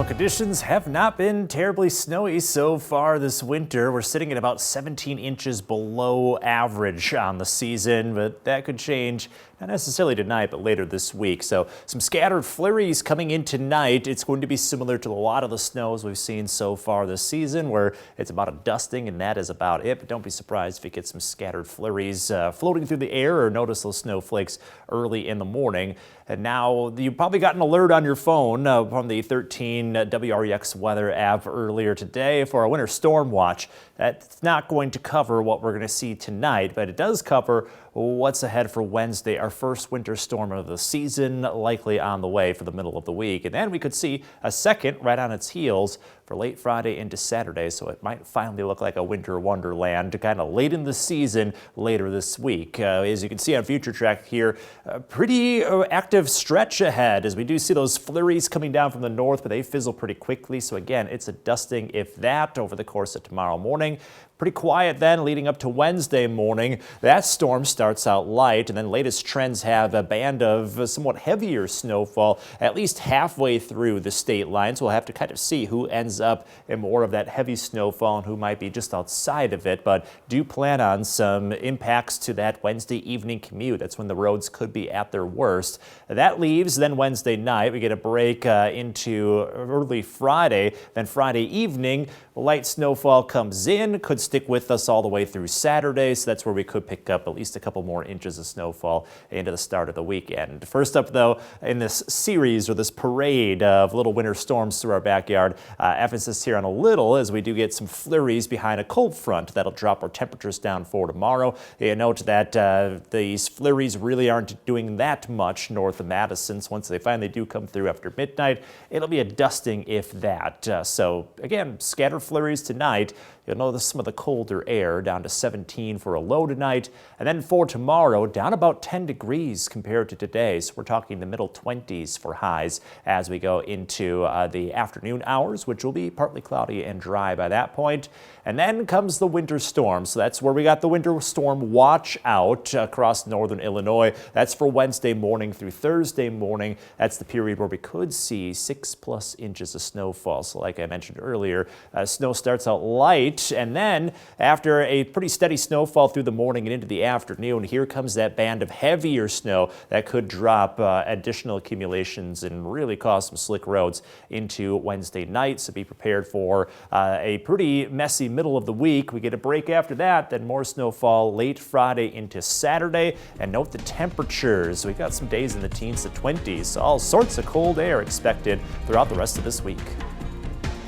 Well, conditions have not been terribly snowy so far this winter. We're sitting at about 17 inches below average on the season, but that could change, not necessarily tonight, but later this week. So some scattered flurries coming in tonight. It's going to be similar to a lot of the snows we've seen so far this season, where it's about a dusting and that is about it. But don't be surprised if you get some scattered flurries floating through the air or notice those snowflakes early in the morning. And now you've probably got an alert on your phone from the 13 WREX weather app earlier today for a winter storm watch. That's not going to cover what we're going to see tonight, but it does cover what's ahead for Wednesday, our first winter storm of the season, likely on the way for the middle of the week. And then we could see a second right on its heels for late Friday into Saturday, so it might finally look like a winter wonderland kind of late in the season later this week. As you can see on Future Track here, a pretty active stretch ahead as we do see those flurries coming down from the north, but they fizzle pretty quickly. So again, it's a dusting, if that, over the course of tomorrow morning. Pretty quiet then leading up to Wednesday morning. That storm starts out light, and then latest trends have a band of somewhat heavier snowfall at least halfway through the state line. So we'll have to kind of see who ends up in more of that heavy snowfall and who might be just outside of it. But do plan on some impacts to that Wednesday evening commute. That's when the roads could be at their worst. That leaves then Wednesday night. We get a break into early Friday. Then Friday evening, light snowfall comes in, could stick with us all the way through Saturday, so that's where we could pick up at least a couple more inches of snowfall into the start of the weekend. First up, though, in this series or this parade of little winter storms through our backyard, emphasis here on a little as we do get some flurries behind a cold front that'll drop our temperatures down for tomorrow. You note that these flurries really aren't doing that much north of Madison, so once they finally do come through after midnight, it'll be a dusting, if that. So again, scattered flurries tonight. You'll notice some of the colder air down to 17 for a low tonight. And then for tomorrow, down about 10 degrees compared to today. So we're talking the middle 20s for highs as we go into the afternoon hours, which will be partly cloudy and dry by that point. And then comes the winter storm. So that's where we got the winter storm watch out across northern Illinois. That's for Wednesday morning through Thursday morning. That's the period where we could see 6+ inches of snowfall. So like I mentioned earlier, snow starts out light. And then after a pretty steady snowfall through the morning and into the afternoon, here comes that band of heavier snow that could drop additional accumulations and really cause some slick roads into Wednesday night. So be prepared for a pretty messy middle of the week. We get a break after that, then more snowfall late Friday into Saturday. And note the temperatures. We got some days in the teens to 20s. So all sorts of cold air expected throughout the rest of this week.